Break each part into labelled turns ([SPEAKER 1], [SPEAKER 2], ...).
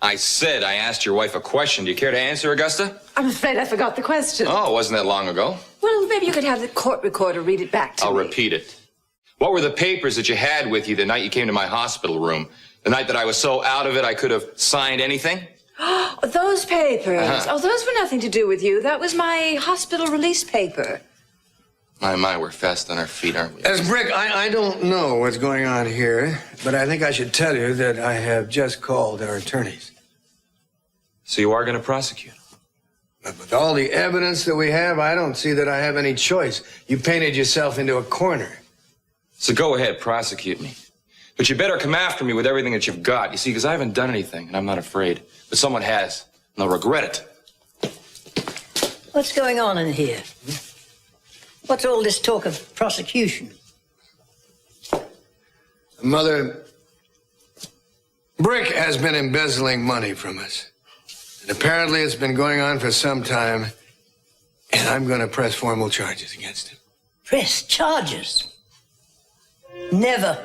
[SPEAKER 1] I said I asked your wife a question. Do you care to answer, Augusta?
[SPEAKER 2] I'm afraid I forgot the question.
[SPEAKER 1] Oh, wasn't that long ago?
[SPEAKER 2] Well, maybe you could have the court recorder read it back to me.
[SPEAKER 1] I'll repeat it. What were the papers that you had with you the night you came to my hospital room? The night that I was so out of it I could have signed anything?
[SPEAKER 2] Those papers.
[SPEAKER 1] Uh-huh.
[SPEAKER 2] Oh, those were nothing to do with you. That was my hospital release paper.
[SPEAKER 1] My, we're fast on our feet, aren't we?
[SPEAKER 3] As Brick, I don't know what's going on here, but I think I should tell you that I have just called our attorneys.
[SPEAKER 1] So you are going to prosecute?
[SPEAKER 3] But with all the evidence that we have, I don't see that I have any choice. You painted yourself into a corner.
[SPEAKER 1] So go ahead, prosecute me. But you better come after me with everything that you've got. You see, because I haven't done anything, and I'm not afraid. But someone has, and they'll regret it.
[SPEAKER 4] What's going on in here? What's all this talk of prosecution?
[SPEAKER 3] Mother, Brick has been embezzling money from us. And apparently it's been going on for some time, and I'm going to press formal charges against him.
[SPEAKER 4] Press charges? Never.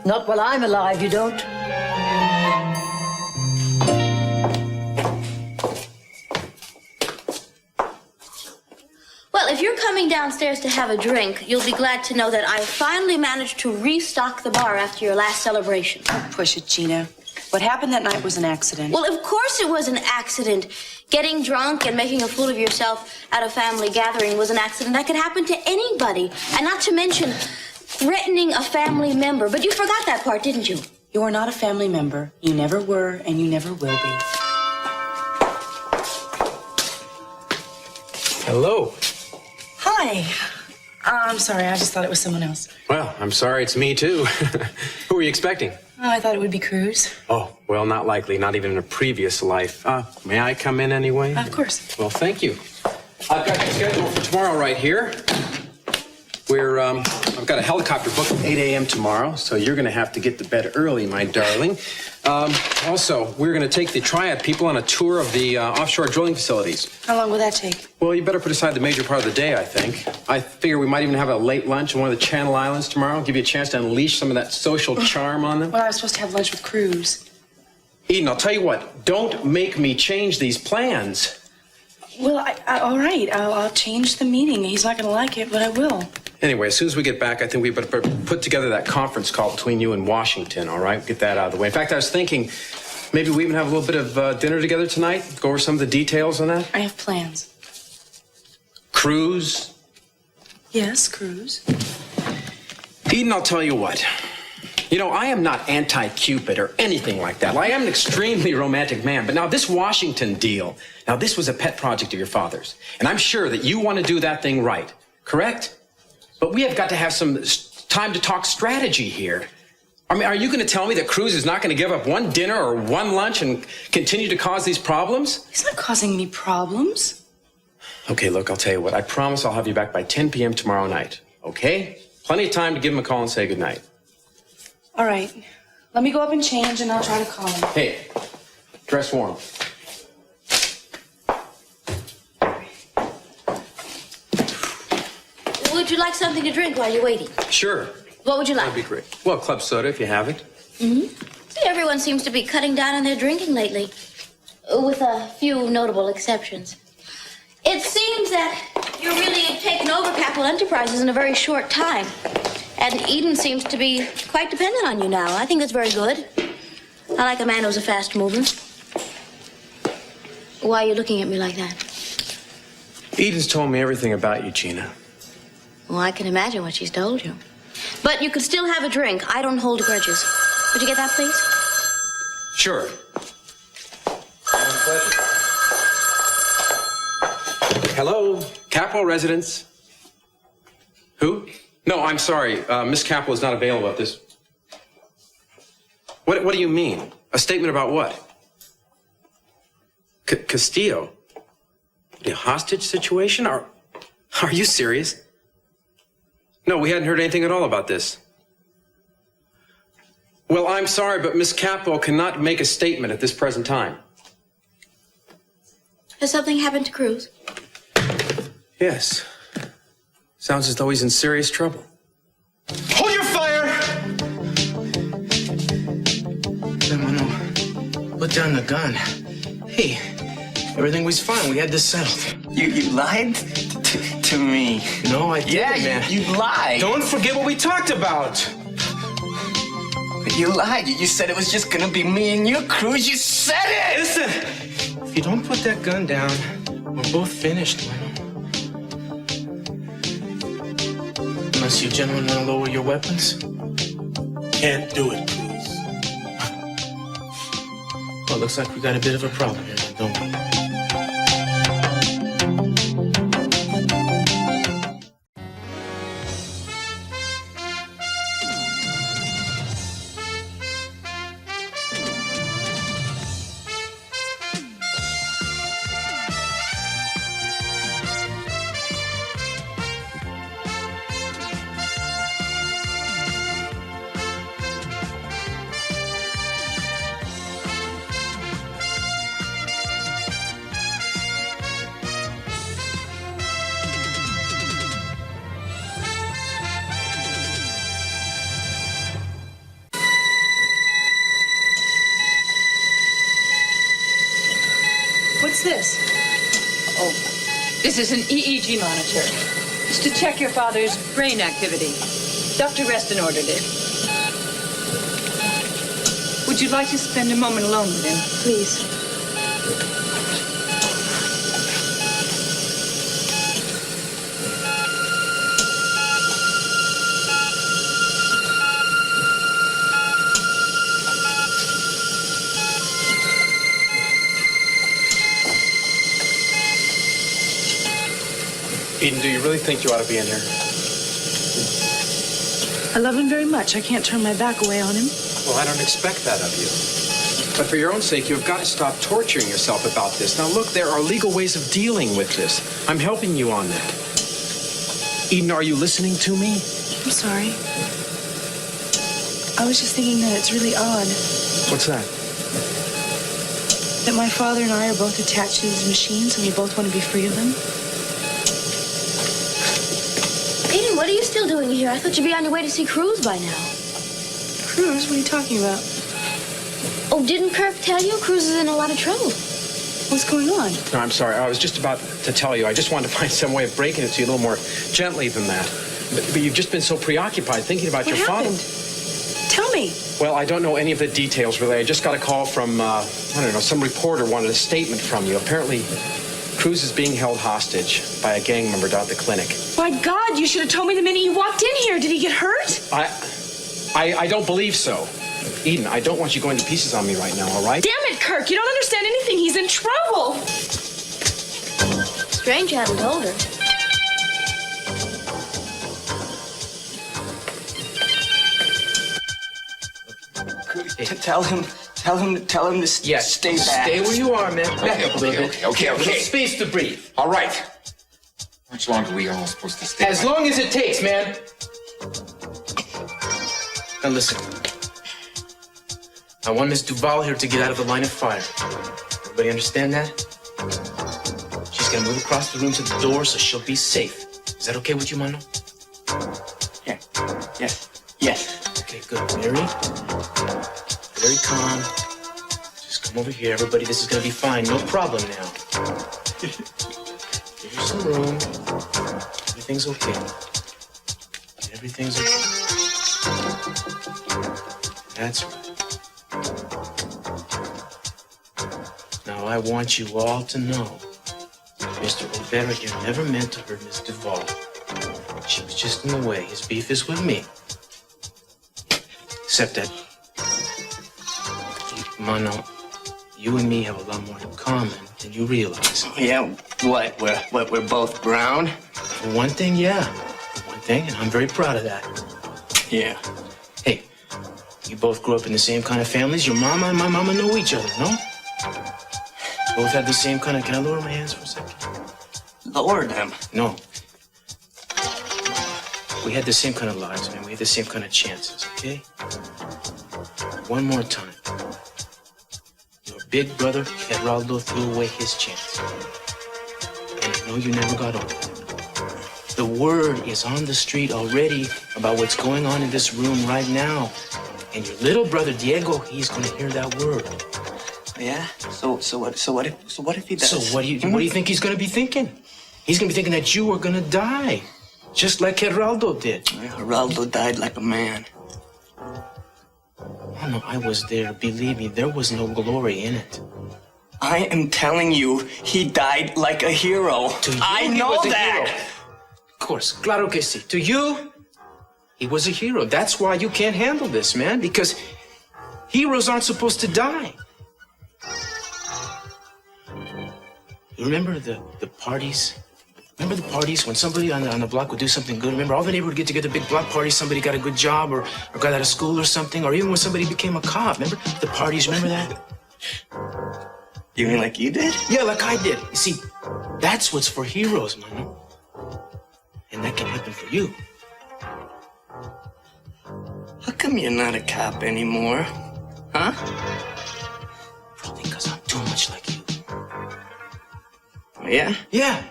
[SPEAKER 4] Not while I'm alive, you don't.
[SPEAKER 5] Well, if you're coming downstairs to have a drink, you'll be glad to know that I finally managed to restock the bar after your last celebration.
[SPEAKER 6] Push it, Gina. What happened that night was an accident.
[SPEAKER 5] Well, of course it was an accident. Getting drunk and making a fool of yourself at a family gathering was an accident that could happen to anybody. And not to mention threatening a family member. But you forgot that part, didn't you?
[SPEAKER 6] You are not a family member. You never were, and you never will be.
[SPEAKER 7] Hello.
[SPEAKER 6] Hi. I'm sorry, I just thought it was someone else.
[SPEAKER 7] Well, I'm sorry, it's me too. Who were you expecting?
[SPEAKER 6] Oh, I thought it would be Cruz.
[SPEAKER 7] Oh, well, not likely, not even in a previous life. May I come in anyway?
[SPEAKER 6] Of course.
[SPEAKER 7] Well, thank you. I've got your schedule for tomorrow right here. I've got a helicopter booked at 8 a.m. tomorrow, so you're going to have to get to bed early, my darling. Also, we're going to take the Triad people on a tour of the offshore drilling facilities.
[SPEAKER 6] How long will that take?
[SPEAKER 7] Well, you better put aside the major part of the day, I think. I figure we might even have a late lunch on one of the Channel Islands tomorrow, give you a chance to unleash some of that social charm on them.
[SPEAKER 6] Well, I was supposed to have lunch with Cruz.
[SPEAKER 7] Eden, I'll tell you what, don't make me change these plans.
[SPEAKER 6] Well, all right, I'll change the meeting. He's not going to like it, but I will.
[SPEAKER 7] Anyway, as soon as we get back, I think we better put together that conference call between you and Washington, all right? Get that out of the way. In fact, I was thinking maybe we even have a little bit of dinner together tonight, go over some of the details on that.
[SPEAKER 6] I have plans.
[SPEAKER 7] Cruise.
[SPEAKER 6] Yes, Cruz.
[SPEAKER 7] Eden, I'll tell you what. You know, I am not anti-Cupid or anything like that. I am an extremely romantic man. But now this Washington deal, now this was a pet project of your father's. And I'm sure that you want to do that thing right, correct? But we have got to have some time to talk strategy here. I mean, are you going to tell me that Cruz is not going to give up one dinner or one lunch and continue to cause these problems?
[SPEAKER 6] He's not causing me problems.
[SPEAKER 7] Okay, look, I'll tell you what. I promise I'll have you back by 10 p.m. tomorrow night, okay? Plenty of time to give him a call and say goodnight.
[SPEAKER 6] All right. Let me go up and change, and I'll try to call him.
[SPEAKER 7] Hey, dress warm.
[SPEAKER 5] Would you like something to drink while you're waiting?
[SPEAKER 7] Sure.
[SPEAKER 5] What would you like?
[SPEAKER 7] That'd be great. Well, club soda if you have it.
[SPEAKER 5] See, everyone seems to be cutting down on their drinking lately, with a few notable exceptions. It seems that you're really taken over Capital Enterprises in a very short time. And Eden seems to be quite dependent on you now. I think that's very good. I like a man who's a fast mover. Why are you looking at me like that?
[SPEAKER 7] Eden's told me everything about you, Gina.
[SPEAKER 5] Well, I can imagine what she's told you. But you could still have a drink. I don't hold grudges. Would you get that, please?
[SPEAKER 7] Sure. Hello, Capel residence. Who? No, I'm sorry. Miss Capel is not available at this. What do you mean? A statement about what? Castillo? A hostage situation? Are you serious? No, we hadn't heard anything at all about this. Well, I'm sorry, but Miss Capel cannot make a statement at this present time.
[SPEAKER 5] Has something happened to Cruz?
[SPEAKER 7] Yes. Sounds as though he's in serious trouble.
[SPEAKER 8] Hold your fire! What
[SPEAKER 7] done the gun. Hey, everything was fine. We had this settled.
[SPEAKER 8] You lied to me.
[SPEAKER 7] No, I didn't, man.
[SPEAKER 8] You lied.
[SPEAKER 7] Don't forget what we talked about.
[SPEAKER 8] You lied. You said it was just gonna be me and you, Cruz. You said it!
[SPEAKER 7] Listen, if you don't put that gun down, we're both finished, Lionel. Unless you gentlemen want to lower your weapons.
[SPEAKER 9] Can't do it, Cruz.
[SPEAKER 7] Well, it looks like we got a bit of a problem here, don't we?
[SPEAKER 2] What's this? Oh, this is an EEG monitor. It's to check your father's brain activity. Dr. Reston ordered it. Would you like to spend a moment alone with him?
[SPEAKER 5] Please.
[SPEAKER 7] Eden, do you really think you ought to be in here?
[SPEAKER 6] I love him very much. I can't turn my back away on him.
[SPEAKER 7] Well, I don't expect that of you. But for your own sake, you've got to stop torturing yourself about this. Now, look, there are legal ways of dealing with this. I'm helping you on that. Eden, are you listening to me?
[SPEAKER 6] I'm sorry. I was just thinking that it's really odd
[SPEAKER 7] What's that?
[SPEAKER 6] that my father and I are both attached to these machines and we both want to be free of them.
[SPEAKER 5] Aiden, what are you still doing here? I thought you'd be on your way to see Cruz by now.
[SPEAKER 6] Cruz, what are you talking about?
[SPEAKER 5] Oh, didn't Kirk tell you? Cruz is in a lot of trouble.
[SPEAKER 6] What's going on?
[SPEAKER 7] No, I'm sorry. I was just about to tell you. I just wanted to find some way of breaking it to you a little more gently than that. But you've just been so preoccupied thinking about
[SPEAKER 6] What
[SPEAKER 7] your
[SPEAKER 6] happened?
[SPEAKER 7] father.
[SPEAKER 6] Tell me.
[SPEAKER 7] Well, I don't know any of the details, really. I just got a call from, I don't know, some reporter wanted a statement from you. Apparently, Cruz is being held hostage by a gang member down at the clinic.
[SPEAKER 6] My God, you should have told me the minute you walked in here. Did he get hurt?
[SPEAKER 7] I don't believe so. Eden, I don't want you going to pieces on me right now, all right?
[SPEAKER 6] Damn it, Kirk. You don't understand anything. He's in trouble.
[SPEAKER 5] Strange you hadn't told her.
[SPEAKER 8] Tell him to stay back.
[SPEAKER 7] Stay where you are, man. Back up a little bit.
[SPEAKER 1] Okay.
[SPEAKER 7] Little space to breathe.
[SPEAKER 1] All right. How much longer are we all supposed to stay?
[SPEAKER 7] As long as it takes, man. Now listen. I want Miss Duval here to get out of the line of fire. Everybody understand that? She's gonna move across the room to the door so she'll be safe. Is that okay with you, Mano?
[SPEAKER 8] Yeah. Yes.
[SPEAKER 7] Okay, good. Mary, very calm. Just come over here, everybody. This is gonna be fine. No problem now. Give her some room. Everything's okay. Everything's okay. That's right. Now I want you all to know, Mr. Rivera here never meant to hurt Miss Duval. She was just in the way. His beef is with me. Except that, Mano, you and me have a lot more in common than you realize.
[SPEAKER 8] Yeah. What? We're both brown.
[SPEAKER 7] For one thing, yeah. For one thing, and I'm very proud of that.
[SPEAKER 8] Yeah.
[SPEAKER 7] Hey, you both grew up in the same kind of families. Your mama and my mama know each other, no? Both had the same kind of... Can I lower my hands for a second?
[SPEAKER 8] Lower them.
[SPEAKER 7] No. We had the same kind of lives, man. We had the same kind of chances, okay? One more time. Your big brother, Geraldo, threw away his chance. And I know you never got over it. The word is on the street already about what's going on in this room right now. And your little brother, Diego, he's gonna hear that word.
[SPEAKER 8] Yeah? So what if he does?
[SPEAKER 7] So what do you think he's gonna be thinking? He's gonna be thinking that you are gonna die. Just like Geraldo did.
[SPEAKER 8] Geraldo died like a man.
[SPEAKER 7] Oh no, I was there. Believe me, there was no glory in it.
[SPEAKER 8] I am telling you, he died like a hero.
[SPEAKER 7] To you,
[SPEAKER 8] I
[SPEAKER 7] he
[SPEAKER 8] know
[SPEAKER 7] was a
[SPEAKER 8] that.
[SPEAKER 7] hero. Of course, claro que sí. To you, he was a hero. That's why you can't handle this, man, because heroes aren't supposed to die. You remember the parties? Remember the parties when somebody on the block would do something good? Remember all the neighborhood would get together, big block parties, somebody got a good job or got out of school or something, or even when somebody became a cop. Remember the parties? Remember that?
[SPEAKER 8] You mean like you did?
[SPEAKER 7] Yeah, like I did. You see, that's what's for heroes, man. And that can happen for you.
[SPEAKER 8] How come you're not a cop anymore? Huh?
[SPEAKER 7] Probably because I'm too much like you.
[SPEAKER 8] Oh, yeah?
[SPEAKER 7] Yeah.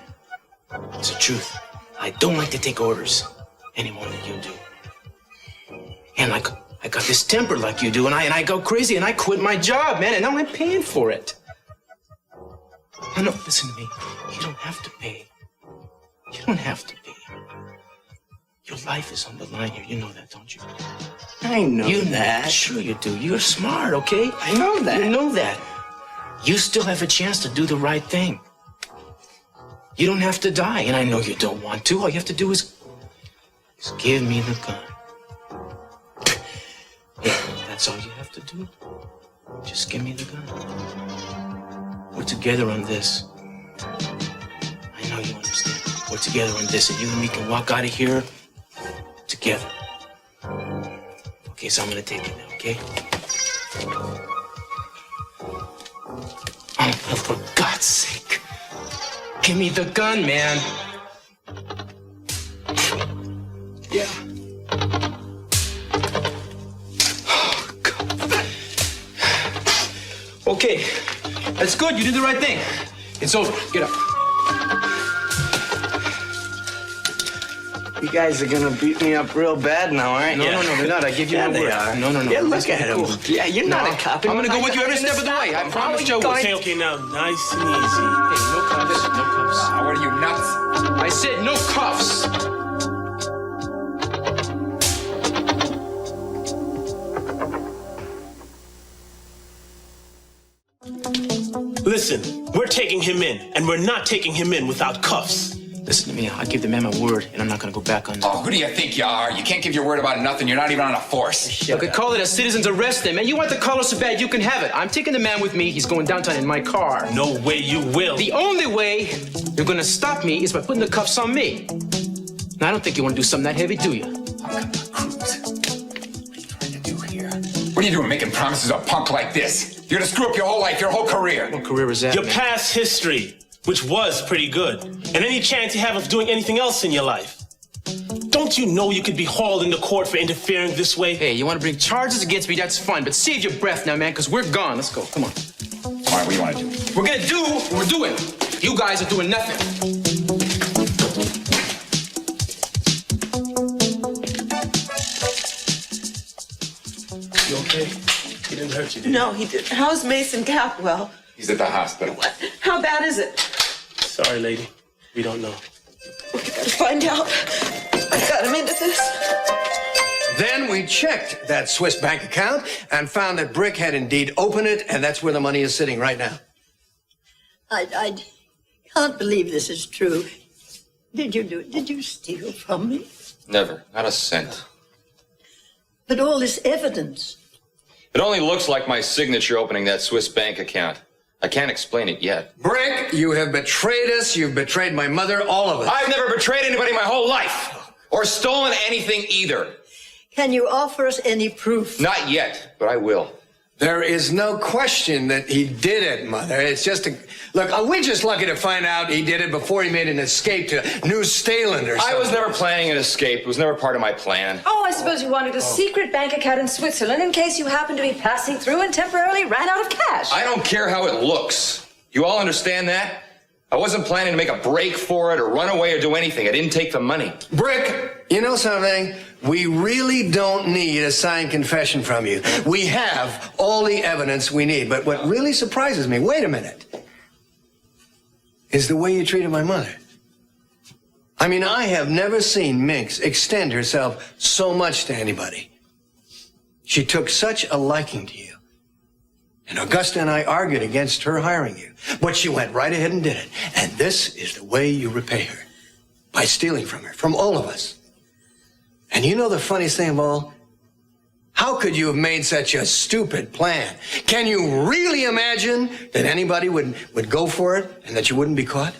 [SPEAKER 7] It's the truth. I don't like to take orders any more than you do. And I got this temper like you do, and I go crazy, and I quit my job, man, and now I'm paying for it. No, listen to me. You don't have to pay. You don't have to pay. Your life is on the line here. You know that, don't you?
[SPEAKER 8] I know
[SPEAKER 7] You
[SPEAKER 8] that.
[SPEAKER 7] Sure you do. You're smart, okay?
[SPEAKER 8] I know that.
[SPEAKER 7] You know that. You still have a chance to do the right thing. You don't have to die, and I know you don't want to. All you have to do is give me the gun. Yeah, that's all you have to do. Just give me the gun. We're together on this. I know you understand. We're together on this, and you and me can walk out of here together. Okay, so I'm gonna take it now, okay? Oh, for God's sake. Give me the gun, man. Yeah. Oh, God. Okay, that's good. You did the right thing. It's over. Get up.
[SPEAKER 8] You guys are gonna beat me up real bad now, aren't you?
[SPEAKER 7] No, they're not. I give you
[SPEAKER 8] Yeah,
[SPEAKER 7] my
[SPEAKER 8] they
[SPEAKER 7] word.
[SPEAKER 8] are.
[SPEAKER 7] No.
[SPEAKER 8] Yeah, look
[SPEAKER 7] That's
[SPEAKER 8] at him.
[SPEAKER 7] cool.
[SPEAKER 8] Yeah, you're not a cop.
[SPEAKER 7] I'm gonna go with you every step of the way. I promise you.
[SPEAKER 9] Okay, now, nice and easy.
[SPEAKER 7] Hey, no cuffs. No cuffs.
[SPEAKER 1] What are you, nuts?
[SPEAKER 7] I said no cuffs.
[SPEAKER 9] Listen, we're taking him in, and we're not taking him in without cuffs.
[SPEAKER 7] Listen to me. I give the man my word, and I'm not gonna go back on that.
[SPEAKER 1] Oh, who do you think you are? You can't give your word about nothing. You're not even on a force.
[SPEAKER 7] Look, I call it a citizen's arrest, then, man. You want the collar so bad, you can have it. I'm taking the man with me. He's going downtown in my car.
[SPEAKER 9] No way you will.
[SPEAKER 7] The only way you're gonna stop me is by putting the cuffs on me. Now, I don't think you want to do something that heavy, do you?
[SPEAKER 1] Cruz, what are you trying to do here? What are you doing making promises to a punk like this? You're gonna screw up your whole life, your whole career.
[SPEAKER 7] What career is that,
[SPEAKER 9] Your
[SPEAKER 7] man?
[SPEAKER 9] past history, which was pretty good, and any chance you have of doing anything else in your life. Don't you know you could be hauled into court for interfering this way?
[SPEAKER 7] Hey, you want to bring charges against me? That's fine, but save your breath now, man, because we're gone. Let's go. Come on.
[SPEAKER 1] All right, what do you want to do?
[SPEAKER 7] We're gonna do what we're doing. You guys are doing nothing.
[SPEAKER 9] You okay? He didn't hurt you, did he?
[SPEAKER 10] No, he didn't. How's Mason Capwell?
[SPEAKER 1] He's at the hospital.
[SPEAKER 10] How bad is it?
[SPEAKER 9] Sorry, lady. We don't know.
[SPEAKER 10] We gotta find out. I got him into this.
[SPEAKER 3] Then we checked that Swiss bank account and found that Brick had indeed opened it, and that's where the money is sitting right now.
[SPEAKER 4] I can't believe this is true. Did you do it? Did you steal from me?
[SPEAKER 1] Never. Not a cent.
[SPEAKER 4] But all this evidence.
[SPEAKER 1] It only looks like my signature opening that Swiss bank account. I can't explain it yet.
[SPEAKER 3] Brick, you have betrayed us. You've betrayed my mother, all of us.
[SPEAKER 1] I've never betrayed anybody my whole life. Or stolen anything either.
[SPEAKER 4] Can you offer us any proof?
[SPEAKER 1] Not yet, but I will.
[SPEAKER 3] There is no question that he did it, Mother. It's just a... Look, we're just lucky to find out he did it before he made an escape to New Zealand or something.
[SPEAKER 1] I was never planning an escape. It was never part of my plan.
[SPEAKER 2] Oh, I suppose you wanted a secret bank account in Switzerland in case you happened to be passing through and temporarily ran out of cash.
[SPEAKER 1] I don't care how it looks. You all understand that? I wasn't planning to make a break for it or run away or do anything. I didn't take the money.
[SPEAKER 3] Brick, you know something? We really don't need a signed confession from you. We have all the evidence we need. But what really surprises me, wait a minute, is the way you treated my mother. I mean, I have never seen Minx extend herself so much to anybody. She took such a liking to you. And Augusta and I argued against her hiring you. But she went right ahead and did it. And this is the way you repay her. By stealing from her, from all of us. And you know the funniest thing of all? How could you have made such a stupid plan? Can you really imagine that anybody would go for it and that you wouldn't be caught?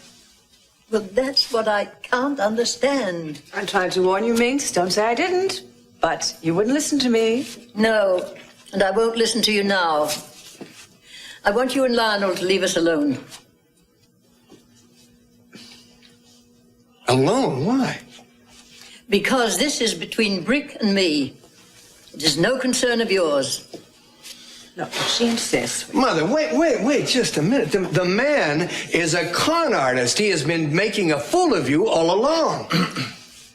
[SPEAKER 4] Well, that's what I can't understand.
[SPEAKER 2] I tried to warn you, Minx. Don't say I didn't. But you wouldn't listen to me.
[SPEAKER 4] No, and I won't listen to you now. I want you and Lionel to leave us alone.
[SPEAKER 3] Alone? Why?
[SPEAKER 4] Because this is between Brick and me. It is no concern of yours.
[SPEAKER 2] No, she insists.
[SPEAKER 3] Mother, wait just a minute. The man is a con artist. He has been making a fool of you all along.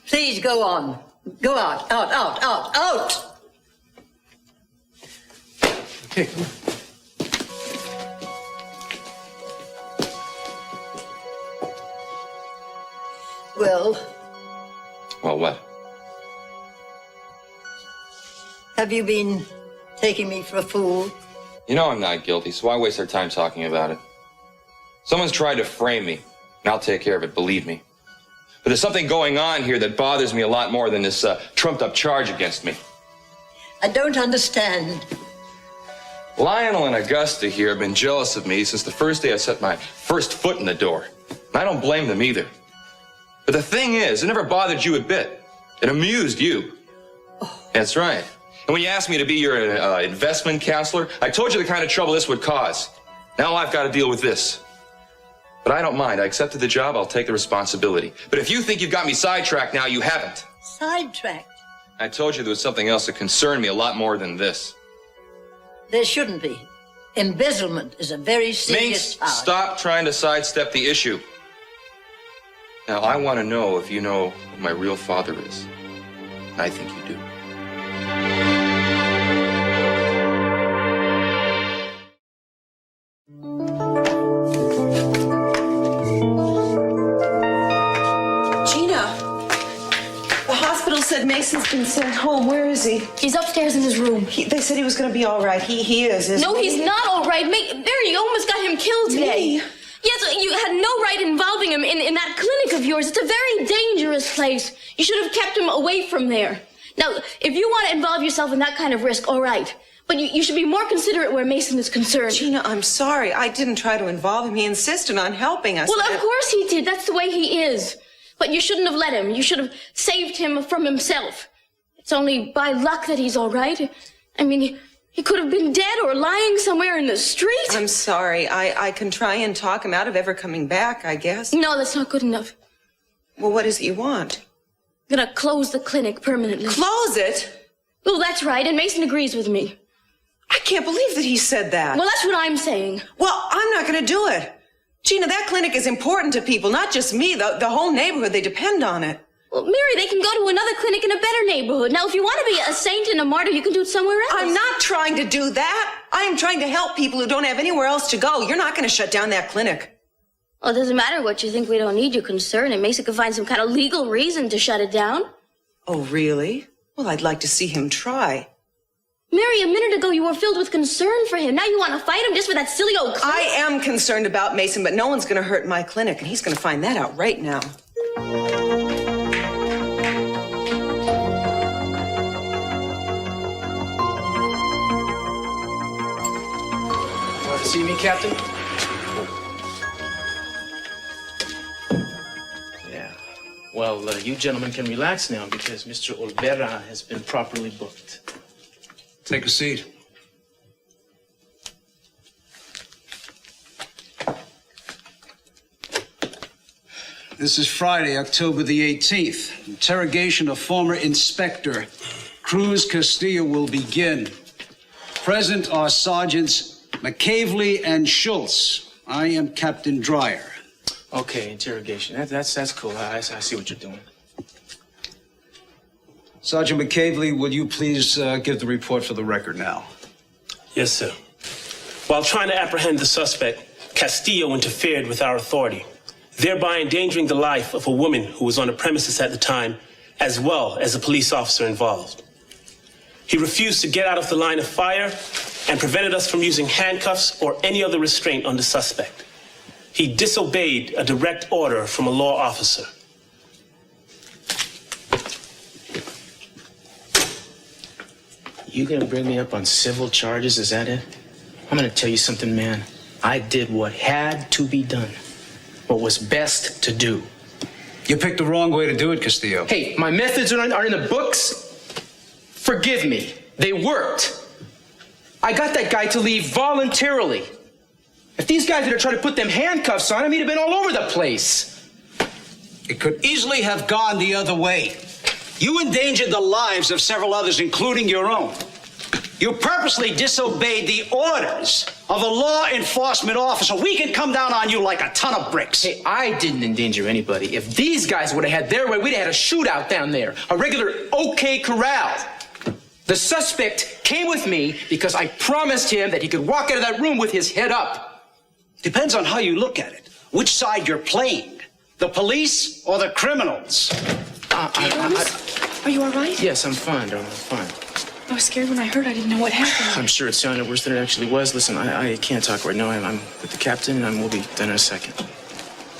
[SPEAKER 4] Please go on. Go out. Out.
[SPEAKER 3] Okay, come on.
[SPEAKER 1] Well, what?
[SPEAKER 4] Have you been taking me for a fool?
[SPEAKER 1] You know I'm not guilty, so why waste our time talking about it? Someone's tried to frame me, and I'll take care of it, believe me. But there's something going on here that bothers me a lot more than this trumped-up charge against me.
[SPEAKER 4] I don't understand.
[SPEAKER 1] Lionel and Augusta here have been jealous of me since the first day I set my first foot in the door. And I don't blame them either. But the thing is, it never bothered you a bit. It amused you. That's right. And when you asked me to be your investment counselor, I told you the kind of trouble this would cause. Now I've got to deal with this. But I don't mind. I accepted the job. I'll take the responsibility. But if you think you've got me sidetracked now, you haven't.
[SPEAKER 4] Sidetracked?
[SPEAKER 1] I told you there was something else that concerned me a lot more than this.
[SPEAKER 4] There shouldn't be. Embezzlement is a very serious
[SPEAKER 1] Minx,
[SPEAKER 4] charge.
[SPEAKER 1] stop trying to sidestep the issue. Now, I want to know if you know who my real father is. I think you do.
[SPEAKER 10] Gina, the hospital said Mason's been sent home. Where is he?
[SPEAKER 5] He's upstairs in his room.
[SPEAKER 10] They said he was going to be all right. He is, isn't
[SPEAKER 5] No,
[SPEAKER 10] he?
[SPEAKER 5] he's not all right. Mary, you almost got him killed today.
[SPEAKER 10] Me?
[SPEAKER 5] Yes, you had no right involving him in that clinic of yours. It's a very dangerous place. You should have kept him away from there. Now, if you want to involve yourself in that kind of risk, all right. But you should be more considerate where Mason is concerned.
[SPEAKER 10] Gina, I'm sorry. I didn't try to involve him. He insisted on helping us.
[SPEAKER 5] Well, of course he did. That's the way he is. But you shouldn't have let him. You should have saved him from himself. It's only by luck that he's all right. I mean, he could have been dead or lying somewhere in the street.
[SPEAKER 10] I'm sorry. I can try and talk him out of ever coming back, I guess.
[SPEAKER 5] No, that's not good enough.
[SPEAKER 10] Well, what does he want?
[SPEAKER 5] I'm gonna close the clinic permanently.
[SPEAKER 10] Close it?
[SPEAKER 5] Well, that's right, and Mason agrees with me.
[SPEAKER 10] I can't believe that he said that.
[SPEAKER 5] Well, that's what I'm saying.
[SPEAKER 10] Well, I'm not going to do it. Gina, that clinic is important to people, not just me. The whole neighborhood, they depend on it.
[SPEAKER 5] Well, Mary, they can go to another clinic in a better neighborhood. Now, if you want to be a saint and a martyr, you can do it somewhere else.
[SPEAKER 10] I'm not trying to do that. I am trying to help people who don't have anywhere else to go. You're not going to shut down that clinic.
[SPEAKER 5] Well, it doesn't matter what you think. We don't need your concern. And Mason could find some kind of legal reason to shut it down.
[SPEAKER 10] Oh, really? Well, I'd like to see him try.
[SPEAKER 5] Mary, a minute ago you were filled with concern for him. Now you want to fight him just for that silly old clinic?
[SPEAKER 10] I am concerned about Mason, but no one's going to hurt my clinic, and he's going to find that out right now.
[SPEAKER 7] Want to see me, Captain?
[SPEAKER 9] Yeah. Well, you gentlemen can relax now because Mr. Olvera has been properly booked.
[SPEAKER 3] Take a seat.
[SPEAKER 11] This is Friday, October the 18th. Interrogation of former Inspector Cruz Castillo will begin. Present are Sergeants McCavely and Schultz. I am Captain Dreyer.
[SPEAKER 8] Okay, interrogation. That's cool. I see what you're doing.
[SPEAKER 11] Sergeant McCavely, will you please give the report for the record now?
[SPEAKER 9] Yes, sir. While trying to apprehend the suspect, Castillo interfered with our authority, thereby endangering the life of a woman who was on the premises at the time, as well as a police officer involved. He refused to get out of the line of fire and prevented us from using handcuffs or any other restraint on the suspect. He disobeyed a direct order from a law officer.
[SPEAKER 8] You gonna bring me up on civil charges, is that it? I'm gonna tell you something, man. I did what had to be done, what was best to do.
[SPEAKER 11] You picked the wrong way to do it, Castillo.
[SPEAKER 8] Hey, my methods are in the books. Forgive me. They worked. I got that guy to leave voluntarily. If these guys had tried to put them handcuffs on him, he'd have been all over the place.
[SPEAKER 11] It could easily have gone the other way. You endangered the lives of several others, including your own. You purposely disobeyed the orders of a law enforcement officer. We can come down on you like a ton of bricks.
[SPEAKER 8] Hey, I didn't endanger anybody. If these guys would have had their way, we'd have had a shootout down there. A regular OK Corral. The suspect came with me because I promised him that he could walk out of that room with his head up.
[SPEAKER 11] Depends on how you look at it. Which side you're playing. The police or the criminals?
[SPEAKER 6] Are you all right?
[SPEAKER 8] Yes, I'm fine, darling. I'm fine.
[SPEAKER 6] I was scared when I heard. I didn't know what happened.
[SPEAKER 8] I'm sure it sounded worse than it actually was. Listen, I can't talk right now. I'm with the captain, and we'll be done in a second.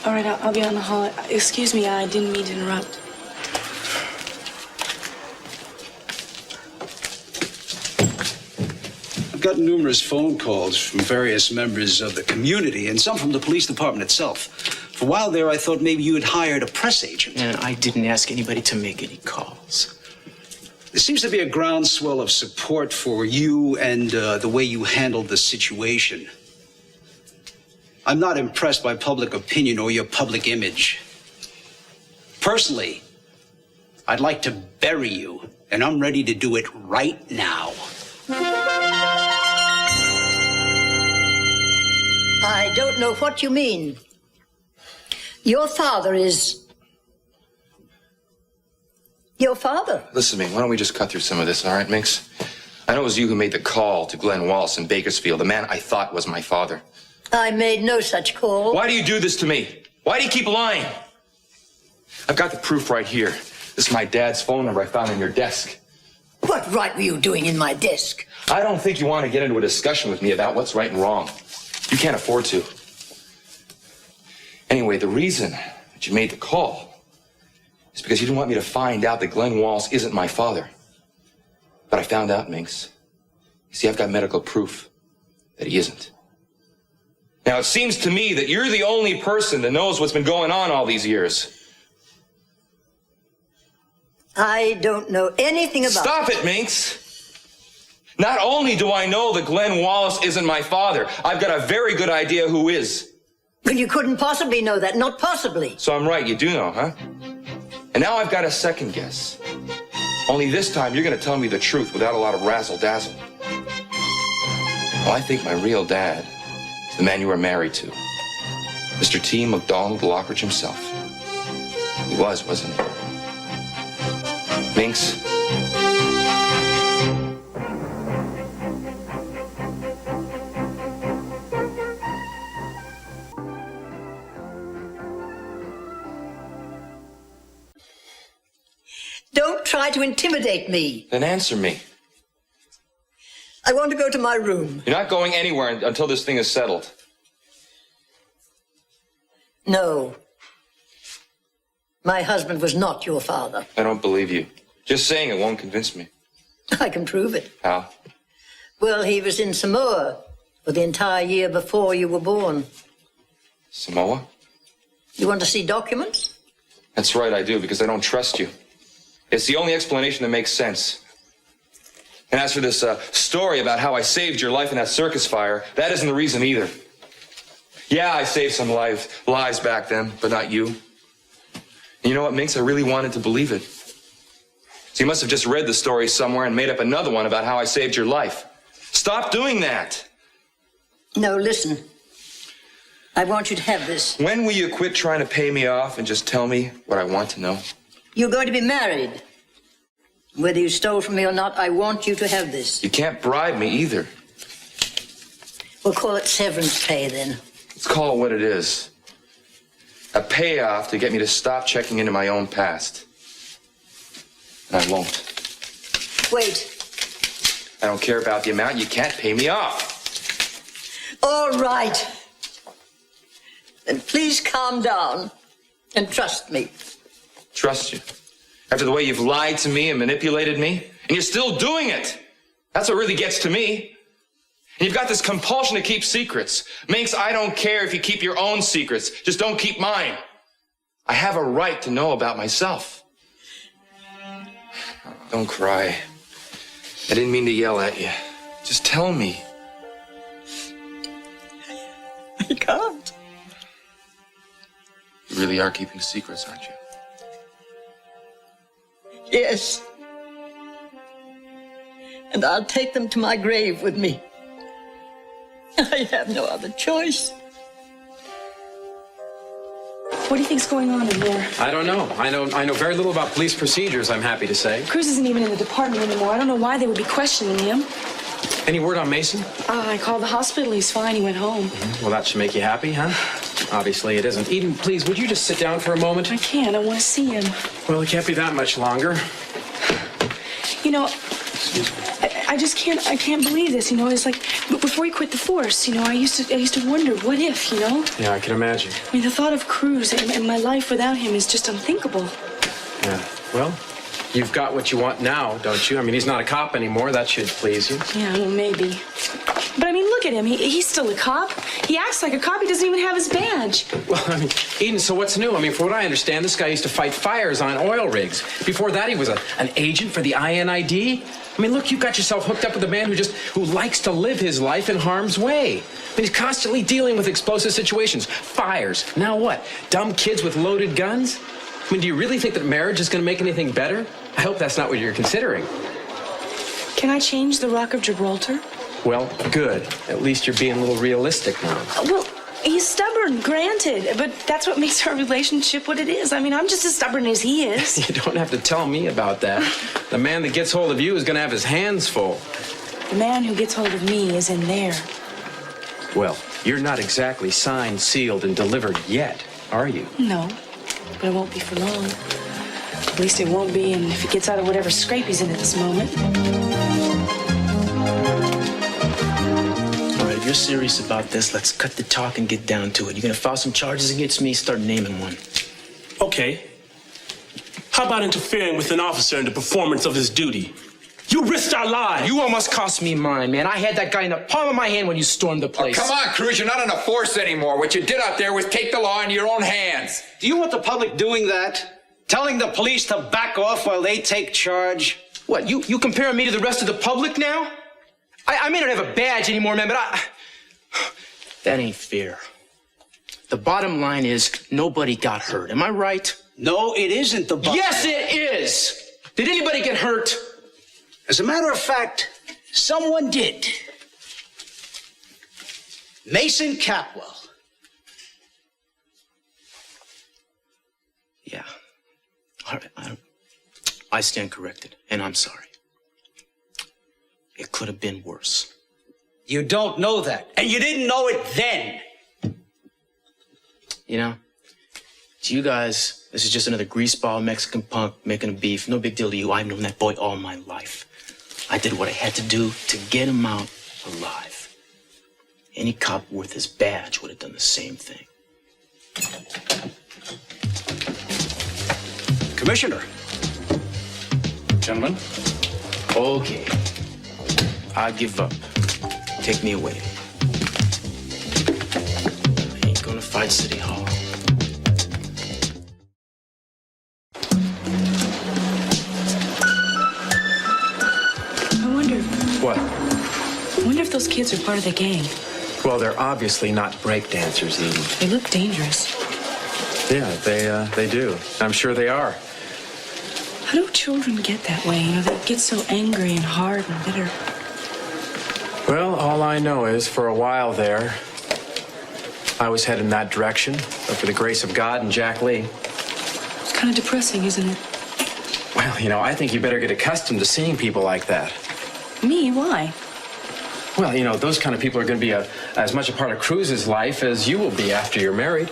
[SPEAKER 6] All right, I'll be on the hall. Excuse me, I didn't mean to interrupt.
[SPEAKER 11] I've got numerous phone calls from various members of the community and some from the police department itself. For a while there, I thought maybe you had hired a press agent.
[SPEAKER 8] And I didn't ask anybody to make any calls.
[SPEAKER 11] There seems to be a groundswell of support for you and the way you handled the situation. I'm not impressed by public opinion or your public image. Personally, I'd like to bury you, and I'm ready to do it right now.
[SPEAKER 4] I don't know what you mean. Your father is... Your father?
[SPEAKER 1] Listen to me, why don't we just cut through some of this, all right, Minx? I know it was you who made the call to Glenn Wallace in Bakersfield, the man I thought was my father.
[SPEAKER 4] I made no such call.
[SPEAKER 1] Why do you do this to me? Why do you keep lying? I've got the proof right here. This is my dad's phone number I found on your desk.
[SPEAKER 4] What right were you doing in my desk?
[SPEAKER 1] I don't think you want to get into a discussion with me about what's right and wrong. You can't afford to. Anyway, the reason that you made the call is because you didn't want me to find out that Glenn Wallace isn't my father. But I found out, Minx. You see, I've got medical proof that he isn't. Now, it seems to me that you're the only person that knows what's been going on all these years.
[SPEAKER 4] I don't know anything about...
[SPEAKER 1] Stop it, Minx! Not only do I know that Glenn Wallace isn't my father, I've got a very good idea who is.
[SPEAKER 4] But you couldn't possibly know that, not possibly.
[SPEAKER 1] So I'm right, you do know, huh? And now I've got a second guess. Only this time you're going to tell me the truth without a lot of razzle-dazzle. Well, I think my real dad is the man you were married to. Mr. T. McDonald Lockridge himself. He was, wasn't he? Minx?
[SPEAKER 4] Don't try to intimidate me.
[SPEAKER 1] Then answer me.
[SPEAKER 4] I want to go to my room.
[SPEAKER 1] You're not going anywhere until this thing is settled.
[SPEAKER 4] No. My husband was not your father.
[SPEAKER 1] I don't believe you. Just saying it won't convince me.
[SPEAKER 4] I can prove it.
[SPEAKER 1] How?
[SPEAKER 4] Well, he was in Samoa for the entire year before you were born.
[SPEAKER 1] Samoa?
[SPEAKER 4] You want to see documents?
[SPEAKER 1] That's right, I do, because I don't trust you. It's the only explanation that makes sense. And as for this story about how I saved your life in that circus fire, that isn't the reason either. Yeah, I saved some lives back then, but not you. And you know what, Minx? I really wanted to believe it. So you must have just read the story somewhere and made up another one about how I saved your life. Stop doing that.
[SPEAKER 4] No, listen. I want you to have this.
[SPEAKER 1] When will you quit trying to pay me off and just tell me what I want to know?
[SPEAKER 4] You're going to be married. Whether you stole from me or not, I want you to have this.
[SPEAKER 1] You can't bribe me either.
[SPEAKER 4] We'll call it severance pay then.
[SPEAKER 1] Let's call it what it is. A payoff to get me to stop checking into my own past. And I won't.
[SPEAKER 4] Wait.
[SPEAKER 1] I don't care about the amount. You can't pay me off.
[SPEAKER 4] All right. Then please calm down and trust me.
[SPEAKER 1] Trust you. After the way you've lied to me and manipulated me, and you're still doing it. That's what really gets to me. And you've got this compulsion to keep secrets. Minx, I don't care if you keep your own secrets. Just don't keep mine. I have a right to know about myself. Don't cry. I didn't mean to yell at you. Just tell me.
[SPEAKER 4] I can't.
[SPEAKER 1] You really are keeping secrets, aren't you?
[SPEAKER 4] Yes. And I'll take them to my grave with me. I have no other choice.
[SPEAKER 6] What do you think's going on in there?
[SPEAKER 7] I don't know. I know very little about police procedures, I'm happy to say.
[SPEAKER 6] Cruz isn't even in the department anymore. I don't know why they would be questioning him.
[SPEAKER 7] Any word on Mason?
[SPEAKER 6] I called the hospital. He's fine. He went home.
[SPEAKER 7] Well, that should make you happy, huh? Obviously it isn't. Eden, please, would you just sit down for a moment?
[SPEAKER 6] I can't. I want to see him.
[SPEAKER 7] Well, it can't be that much longer.
[SPEAKER 6] You know, I just can't. I can't believe this. You know, it's like before he quit the force. You know, I used to wonder, what if? You know.
[SPEAKER 7] Yeah, I can imagine.
[SPEAKER 6] I mean, the thought of Cruz and my life without him is just unthinkable.
[SPEAKER 7] Yeah. Well, you've got what you want now, don't you? I mean, he's not a cop anymore. That should please you.
[SPEAKER 6] Yeah, well, maybe. But I mean, look at him. He's still a cop. He acts like a cop. He doesn't even have his badge.
[SPEAKER 7] Well, I mean, Eden, so what's new? I mean, for what I understand, this guy used to fight fires on oil rigs. Before that, he was an agent for the INID. I mean, look, you got yourself hooked up with a man who likes to live his life in harm's way. I mean, he's constantly dealing with explosive situations, fires. Now what? Dumb kids with loaded guns? I mean, do you really think that marriage is going to make anything better? I hope that's not what you're considering.
[SPEAKER 6] Can I change the Rock of Gibraltar?
[SPEAKER 7] Well, good. At least you're being a little realistic now.
[SPEAKER 6] Well, he's stubborn, granted, but that's what makes our relationship what it is. I mean, I'm just as stubborn as he is.
[SPEAKER 7] You don't have to tell me about that. The man that gets hold of you is going to have his hands full.
[SPEAKER 6] The man who gets hold of me is in there.
[SPEAKER 7] Well, you're not exactly signed, sealed, and delivered yet, are you?
[SPEAKER 6] No, but it won't be for long. At least it won't be, and if he gets out of whatever scrape he's in at this moment.
[SPEAKER 8] All right, if you're serious about this, let's cut the talk and get down to it. You're gonna file some charges against me, start naming one.
[SPEAKER 9] Okay. How about interfering with an officer in the performance of his duty? You risked our lives.
[SPEAKER 8] You almost cost me mine, man. I had that guy in the palm of my hand when you stormed the place.
[SPEAKER 12] Oh, come on, Cruz, you're not on a force anymore. What you did out there was take the law into your own hands.
[SPEAKER 11] Do you want the public doing that? Telling the police to back off while they take charge?
[SPEAKER 8] What, you comparing me to the rest of the public now? I may not have a badge anymore, man, but that ain't fair. The bottom line is nobody got hurt. Am I right?
[SPEAKER 11] No, it isn't the bottom.
[SPEAKER 8] Yes, it is. Did anybody get hurt?
[SPEAKER 11] As a matter of fact, someone did. Mason Capwell.
[SPEAKER 8] Yeah. All right, I stand corrected, and I'm sorry. It could have been worse.
[SPEAKER 11] You don't know that, and you didn't know it then.
[SPEAKER 8] You know, to you guys, this is just another greaseball Mexican punk making a beef. No big deal to you. I've known that boy all my life. I did what I had to do to get him out alive. Any cop worth his badge would have done the same thing.
[SPEAKER 11] Commissioner.
[SPEAKER 8] Gentlemen. Okay. I give up. Take me away. I ain't gonna fight City Hall.
[SPEAKER 6] I wonder.
[SPEAKER 7] What?
[SPEAKER 6] I wonder if those kids are part of the gang.
[SPEAKER 7] Well, they're obviously not breakdancers, Eden.
[SPEAKER 6] They look dangerous.
[SPEAKER 7] Yeah, they do. I'm sure they are.
[SPEAKER 6] How do children get that way? You know, they get so angry and hard and bitter.
[SPEAKER 7] Well, all I know is for a while there, I was headed in that direction, but for the grace of God and Jack Lee.
[SPEAKER 6] It's kind of depressing, isn't it?
[SPEAKER 7] Well, you know, I think you better get accustomed to seeing people like that.
[SPEAKER 6] Me? Why?
[SPEAKER 7] Well, you know, those kind of people are going to be as much a part of Cruz's life as you will be after you're married.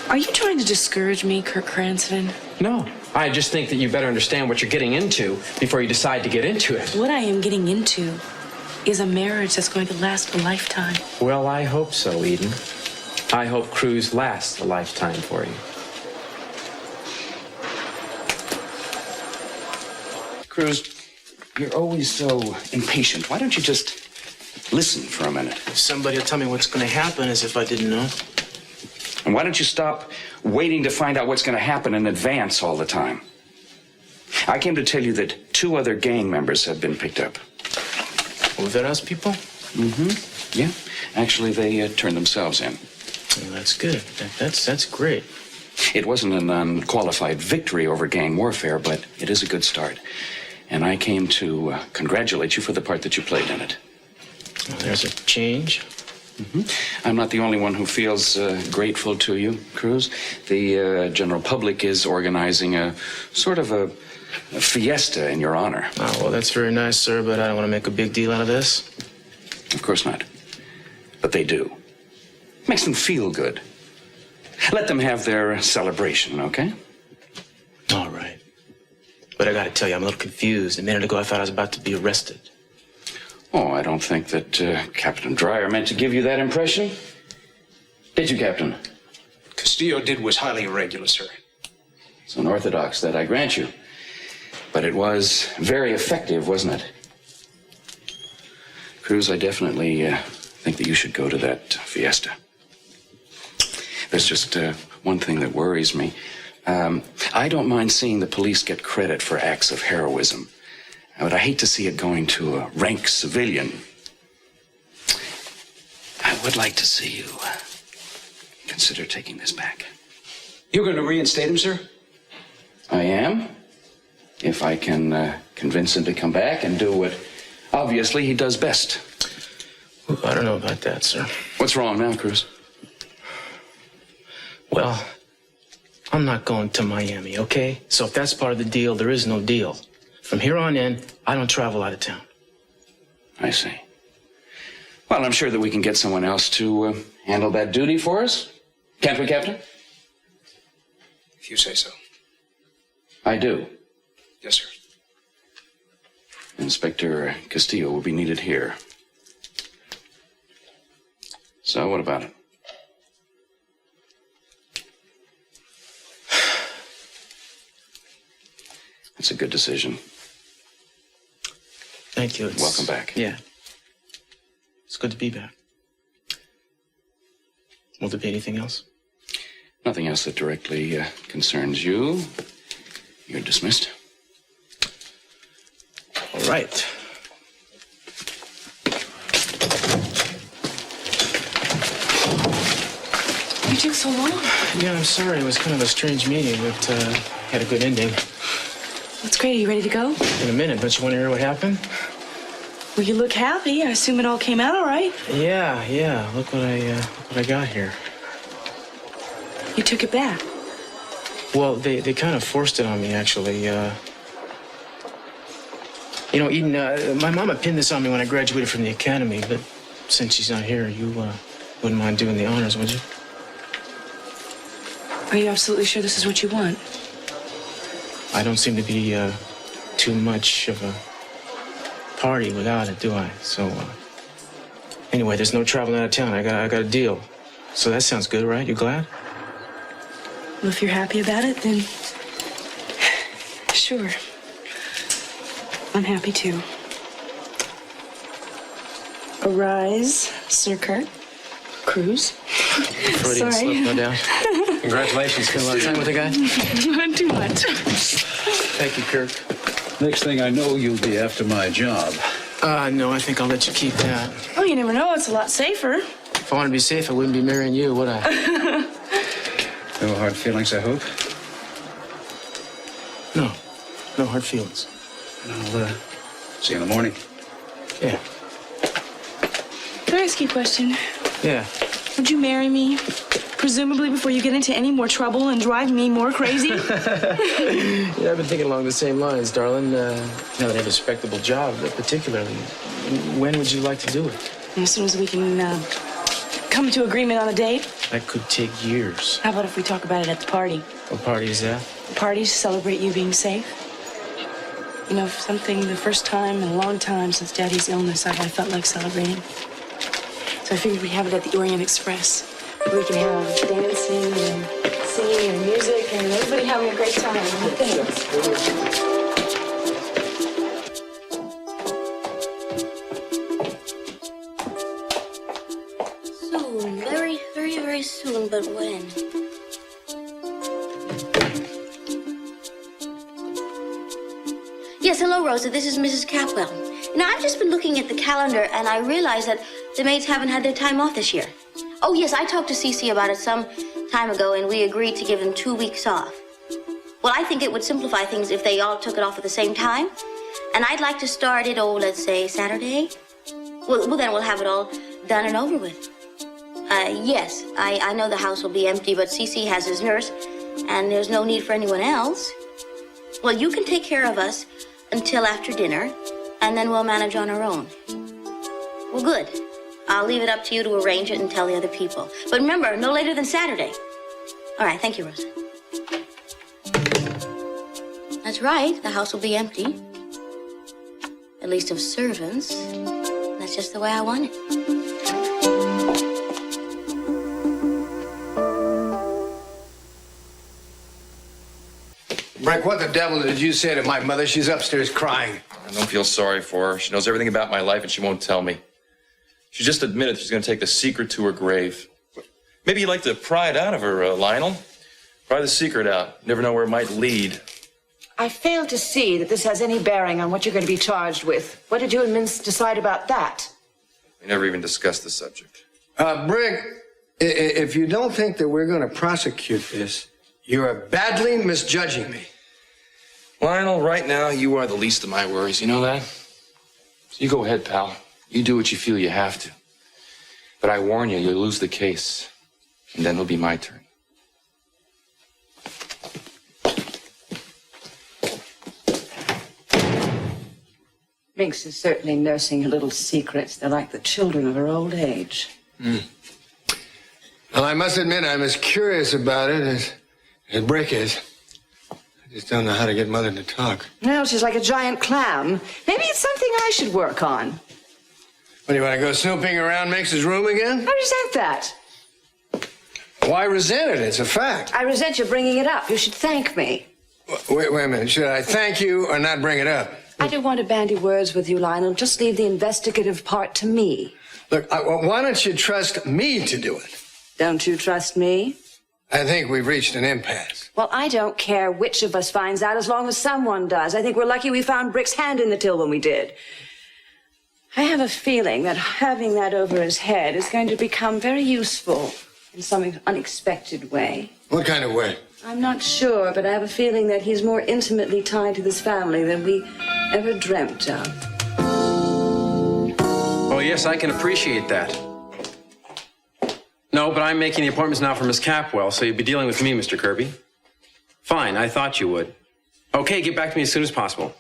[SPEAKER 6] Are you trying to discourage me, Kirk Cranston?
[SPEAKER 7] No, I just think that you better understand what you're getting into before you decide to get into it.
[SPEAKER 6] What I am getting into is a marriage that's going to last a lifetime.
[SPEAKER 7] Well, I hope so, Eden. I hope Cruz lasts a lifetime for you.
[SPEAKER 11] Cruz, you're always so impatient. Why don't you just listen for a minute?
[SPEAKER 8] If somebody will tell me what's going to happen as if I didn't know.
[SPEAKER 11] And why don't you stop waiting to find out what's going to happen in advance all the time? I came to tell you that 2 other gang members have been picked up.
[SPEAKER 8] Were that us people?
[SPEAKER 11] Mm-hmm. Yeah. Actually, they turned themselves in.
[SPEAKER 8] Well, that's good. That's great.
[SPEAKER 11] It wasn't an unqualified victory over gang warfare, but it is a good start. And I came to congratulate you for the part that you played in it.
[SPEAKER 8] Well, there's a change.
[SPEAKER 11] Mm-hmm. I'm not the only one who feels grateful to you, Cruz. The general public is organizing a sort of a fiesta in your honor.
[SPEAKER 8] Oh, well, that's very nice, sir, but I don't want to make a big deal out of this.
[SPEAKER 11] Of course not. But they do. Makes them feel good. Let them have their celebration, okay?
[SPEAKER 8] All right. But I got to tell you, I'm a little confused. A minute ago, I thought I was about to be arrested.
[SPEAKER 11] Oh, I don't think that Captain Dreyer meant to give you that impression. Did you, Captain?
[SPEAKER 13] Castillo did was highly irregular, sir.
[SPEAKER 11] It's unorthodox, that I grant you. But it was very effective, wasn't it? Cruz, I definitely think that you should go to that fiesta. There's just one thing that worries me. I don't mind seeing the police get credit for acts of heroism, but I hate to see it going to a rank civilian. I would like to see you consider taking this back.
[SPEAKER 13] You're going to reinstate him, sir?
[SPEAKER 11] I am. If I can convince him to come back and do what obviously he does best.
[SPEAKER 8] Ooh, I don't know about that, sir.
[SPEAKER 11] What's wrong now, Cruz?
[SPEAKER 8] Well, I'm not going to Miami, okay? So if that's part of the deal, there is no deal. From here on in, I don't travel out of town.
[SPEAKER 11] I see. Well, I'm sure that we can get someone else to handle that duty for us. Can't we, Captain?
[SPEAKER 13] If you say so.
[SPEAKER 11] I do.
[SPEAKER 13] Yes, sir.
[SPEAKER 11] Inspector Castillo will be needed here. So, what about it? It's a good decision.
[SPEAKER 8] Thank you.
[SPEAKER 11] Welcome back.
[SPEAKER 8] Yeah. It's good to be back. Will there be anything else?
[SPEAKER 11] Nothing else that directly concerns you. You're dismissed.
[SPEAKER 8] All right.
[SPEAKER 6] You took so long.
[SPEAKER 8] Yeah, I'm sorry. It was kind of a strange meeting, but had a good ending.
[SPEAKER 6] That's great. Are you ready to go?
[SPEAKER 8] In a minute, don't you want to hear what happened?
[SPEAKER 6] Well, you look happy. I assume it all came out all right.
[SPEAKER 8] Yeah. Look what I got here.
[SPEAKER 6] You took it back.
[SPEAKER 8] Well, they kind of forced it on me, actually. You know, Eden, my mama pinned this on me when I graduated from the academy, but since she's not here, you wouldn't mind doing the honors, would you?
[SPEAKER 6] Are you absolutely sure this is what you want?
[SPEAKER 8] I don't seem to be too much of a party without it, do I? So, anyway, there's no traveling out of town. I got a deal. So that sounds good, right? You glad?
[SPEAKER 6] Well, if you're happy about it, then sure. I'm happy too. Arise, Sir Kirk. Cruz.
[SPEAKER 8] Freudian
[SPEAKER 6] Sorry.
[SPEAKER 8] slip, no doubt.
[SPEAKER 7] Congratulations. Spend a lot of time with the guy?
[SPEAKER 6] Not too much.
[SPEAKER 8] Thank you, Kirk.
[SPEAKER 13] Next thing I know, you'll be after my job.
[SPEAKER 8] No, I think I'll let you keep that.
[SPEAKER 6] Oh, you never know. It's a lot safer.
[SPEAKER 8] If I wanted to be safe, I wouldn't be marrying you, would I?
[SPEAKER 13] No hard feelings, I hope.
[SPEAKER 8] No hard feelings.
[SPEAKER 13] I'll see you in the morning.
[SPEAKER 8] Yeah.
[SPEAKER 6] Can I ask you a question?
[SPEAKER 8] Yeah.
[SPEAKER 6] Would you marry me? Presumably before you get into any more trouble and drive me more crazy?
[SPEAKER 8] Yeah, I've been thinking along the same lines, darling. Now that I have a respectable job, particularly, when would you like to do it?
[SPEAKER 6] As soon as we can come to agreement on a date.
[SPEAKER 8] That could take years.
[SPEAKER 6] How about if we talk about it at the party?
[SPEAKER 8] What party is that?
[SPEAKER 6] The party to celebrate you being safe. You know, something the first time in a long time since Daddy's illness, I felt like celebrating. So I figured we'd have it at the Orient Express. We can have dancing and singing and music and everybody having a great time. What do you think?
[SPEAKER 5] Soon, very, very, very soon, but when? Yes, hello, Rosa. This is Mrs. Capwell. Now, I've just been looking at the calendar, and I realize that the maids haven't had their time off this year. Oh, yes, I talked to Cece about it some time ago, and we agreed to give them 2 weeks off. Well, I think it would simplify things if they all took it off at the same time. And I'd like to start it, let's say Saturday. Well, then we'll have it all done and over with. Yes, I know the house will be empty, but Cece has his nurse, and there's no need for anyone else. Well, you can take care of us until after dinner, and then we'll manage on our own. Well, good. I'll leave it up to you to arrange it and tell the other people. But remember, no later than Saturday. All right, thank you, Rosa. That's right, the house will be empty. At least of servants. That's just the way I want it.
[SPEAKER 3] Brick, what the devil did you say to my mother? She's upstairs crying.
[SPEAKER 1] I don't feel sorry for her. She knows everything about my life and she won't tell me. She just admitted she's going to take the secret to her grave. Maybe you'd like to pry it out of her, Lionel. Pry the secret out. You never know where it might lead.
[SPEAKER 14] I fail to see that this has any bearing on what you're going to be charged with. What did you and Mince decide about that?
[SPEAKER 1] We never even discussed the subject.
[SPEAKER 3] Brick, if you don't think that we're going to prosecute this, you are badly misjudging me.
[SPEAKER 1] Lionel, right now, you are the least of my worries. You know that? So you go ahead, pal. You do what you feel you have to. But I warn you, you'll lose the case. And then it'll be my turn.
[SPEAKER 14] Minx is certainly nursing her little secrets. They're like the children of her old age.
[SPEAKER 3] Well, I must admit I'm as curious about it as Brick is. I just don't know how to get Mother to talk.
[SPEAKER 14] Well, she's like a giant clam. Maybe it's something I should work on.
[SPEAKER 3] What, do you want to go snooping around Minx's room again?
[SPEAKER 14] I resent that.
[SPEAKER 3] Why resent it? It's a fact.
[SPEAKER 14] I resent you bringing it up. You should thank me.
[SPEAKER 3] Wait a minute. Should I thank you or not bring it up?
[SPEAKER 14] I don't want to bandy words with you, Lionel. Just leave the investigative part to me.
[SPEAKER 3] Look, why don't you trust me to do it?
[SPEAKER 14] Don't you trust me?
[SPEAKER 3] I think we've reached an impasse.
[SPEAKER 14] Well, I don't care which of us finds out as long as someone does. I think we're lucky we found Brick's hand in the till when we did. I have a feeling that having that over his head is going to become very useful in some unexpected way.
[SPEAKER 3] What kind of way?
[SPEAKER 14] I'm not sure, but I have a feeling that he's more intimately tied to this family than we ever dreamt of.
[SPEAKER 7] Oh, yes, I can appreciate that. No, but I'm making the appointments now for Miss Capwell, so you'll be dealing with me, Mr. Kirby. Fine, I thought you would. Okay, get back to me as soon as possible.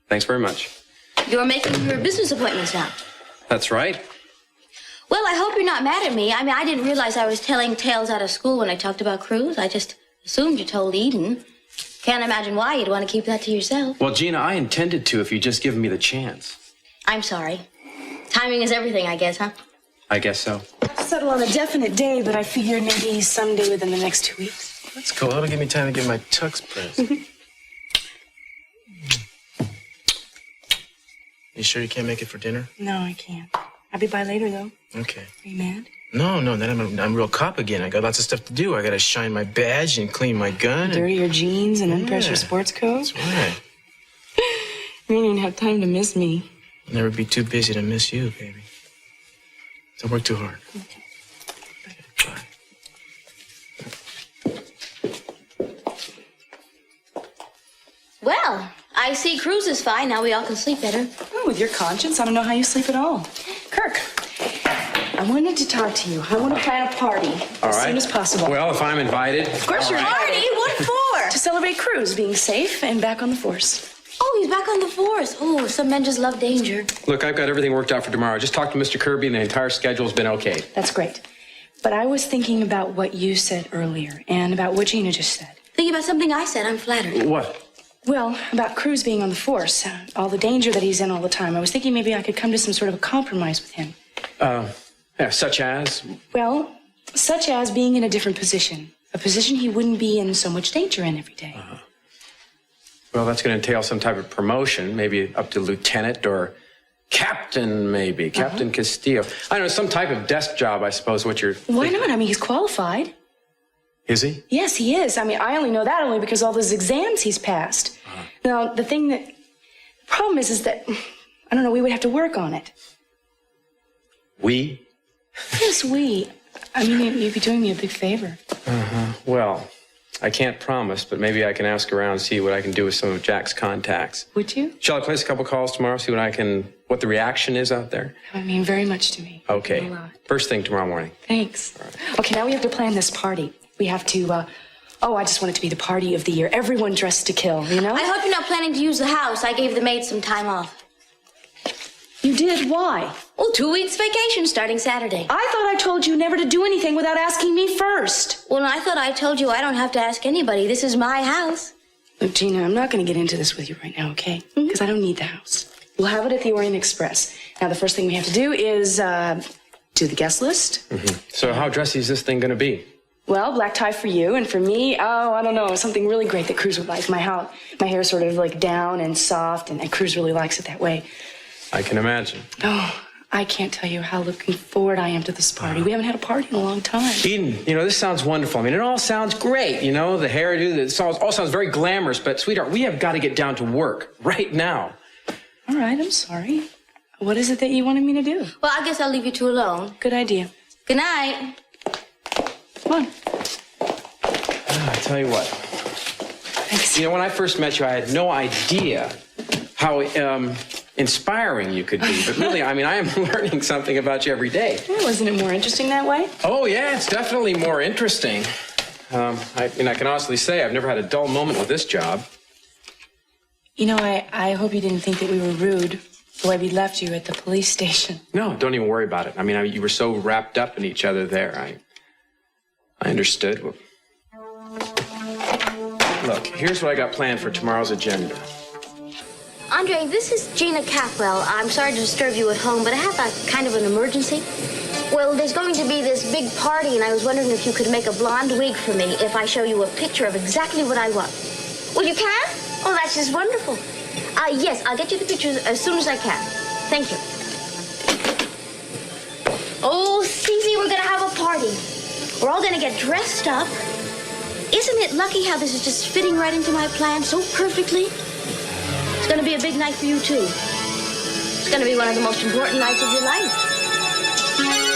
[SPEAKER 7] Thanks very much.
[SPEAKER 5] You're making your business appointments now.
[SPEAKER 7] That's right.
[SPEAKER 5] Well, I hope you're not mad at me. I mean, I didn't realize I was telling tales out of school when I talked about Cruz. I just assumed you told Eden. Can't imagine why you'd want to keep that to yourself.
[SPEAKER 7] Well, Gina, I intended to if you'd just given me the chance.
[SPEAKER 5] I'm sorry. Timing is everything, I guess, huh?
[SPEAKER 7] I guess so.
[SPEAKER 6] I'll settle on a definite day, but I figured maybe someday within the next 2 weeks.
[SPEAKER 8] That's cool. That'll give me time to get my tux pressed. You sure you can't make it for dinner?
[SPEAKER 6] No, I can't. I'll be by later, though.
[SPEAKER 8] Okay.
[SPEAKER 6] Are you mad?
[SPEAKER 8] No, then I'm a real cop again. I got lots of stuff to do. I gotta shine my badge and clean my gun.
[SPEAKER 6] Dirty your jeans and unpress your sports coat?
[SPEAKER 8] That's right.
[SPEAKER 6] You don't even have time to miss me.
[SPEAKER 8] I'll never be too busy to miss you, baby. Don't work too hard.
[SPEAKER 6] Okay.
[SPEAKER 8] Bye.
[SPEAKER 5] Well, I see Cruz is fine. Now we all can sleep better.
[SPEAKER 6] Oh, with your conscience, I don't know how you sleep at all. Kirk, I wanted to talk to you. I want to plan a party as soon as possible.
[SPEAKER 7] Well, if I'm invited.
[SPEAKER 6] Of course you're
[SPEAKER 5] Party?
[SPEAKER 6] invited.
[SPEAKER 5] What for?
[SPEAKER 6] To celebrate Cruz being safe and back on the force.
[SPEAKER 5] Oh, he's back on the force. Oh, some men just love danger.
[SPEAKER 7] Look, I've got everything worked out for tomorrow. I just talked to Mr. Kirby and the entire schedule's been okay.
[SPEAKER 6] That's great. But I was thinking about what you said earlier and about what Gina just said.
[SPEAKER 5] Thinking about something I said, I'm flattered.
[SPEAKER 7] What?
[SPEAKER 6] Well, about Cruz being on the force, all the danger that he's in all the time. I was thinking maybe I could come to some sort of a compromise with him.
[SPEAKER 7] Yeah, such as?
[SPEAKER 6] Well, such as being in a different position. A position he wouldn't be in so much danger in every day.
[SPEAKER 7] Well, that's going to entail some type of promotion, maybe up to lieutenant or captain, maybe. Captain Castillo. I don't know, some type of desk job, I suppose, what you're...
[SPEAKER 6] Why not? I mean, he's qualified.
[SPEAKER 7] Is he?
[SPEAKER 6] Yes, he is. I mean, I only know that only because all those exams he's passed. Now, the problem is that, I don't know, we would have to work on it.
[SPEAKER 7] We?
[SPEAKER 6] Yes, we. I mean, you'd be doing me a big favor.
[SPEAKER 7] Well, I can't promise, but maybe I can ask around and see what I can do with some of Jack's contacts.
[SPEAKER 6] Would you?
[SPEAKER 7] Shall I place a couple calls tomorrow, see what the reaction is out there?
[SPEAKER 6] I mean, very much to me.
[SPEAKER 7] Okay.
[SPEAKER 6] A lot.
[SPEAKER 7] First thing tomorrow morning.
[SPEAKER 6] Thanks. Okay, now we have to plan this party. We have to, I just want it to be the party of the year. Everyone dressed to kill, you know?
[SPEAKER 5] I hope you're not planning to use the house. I gave the maids some time off.
[SPEAKER 6] You did? Why?
[SPEAKER 5] Well, 2 weeks vacation starting Saturday.
[SPEAKER 6] I thought I told you never to do anything without asking me first.
[SPEAKER 5] Well, I thought I told you I don't have to ask anybody. This is my house.
[SPEAKER 6] Look, Gina, I'm not going to get into this with you right now, okay? Because I don't need the house. We'll have it at the Orient Express. Now, the first thing we have to do is do the guest list.
[SPEAKER 7] So how dressy is this thing going to be?
[SPEAKER 6] Well, black tie for you, and for me, I don't know, something really great that Cruz would like. My hair is sort of like down and soft, and Cruz really likes it that way.
[SPEAKER 7] I can imagine.
[SPEAKER 6] Oh, I can't tell you how looking forward I am to this party. We haven't had a party in a long time.
[SPEAKER 7] Eden, this sounds wonderful. I mean, it all sounds great, the hairdo, it all sounds very glamorous, but sweetheart, we have got to get down to work right now.
[SPEAKER 6] All right, I'm sorry. What is it that you wanted me to do?
[SPEAKER 5] Well, I guess I'll leave you two alone.
[SPEAKER 6] Good idea.
[SPEAKER 5] Good night.
[SPEAKER 6] Come on.
[SPEAKER 7] I tell you what.
[SPEAKER 6] Thanks.
[SPEAKER 7] When I first met you, I had no idea how inspiring you could be. But really, I am learning something about you every day.
[SPEAKER 6] Well, wasn't it more interesting that way?
[SPEAKER 7] Oh, yeah, it's definitely more interesting. I can honestly say I've never had a dull moment with this job.
[SPEAKER 6] I hope you didn't think that we were rude the way we left you at the police station.
[SPEAKER 7] No, don't even worry about it. You were so wrapped up in each other there. I understood. Look, here's what I got planned for tomorrow's agenda.
[SPEAKER 5] Andre, this is Gina Capwell. I'm sorry to disturb you at home, but I have a kind of an emergency. Well, there's going to be this big party, and I was wondering if you could make a blonde wig for me if I show you a picture of exactly what I want. Well, you can? Oh, that's just wonderful. Yes, I'll get you the pictures as soon as I can. Thank you. Oh, Cece, we're going to have a party. We're all going to get dressed up. Isn't it lucky how this is just fitting right into my plan so perfectly? It's going to be a big night for you, too. It's going to be one of the most important nights of your life.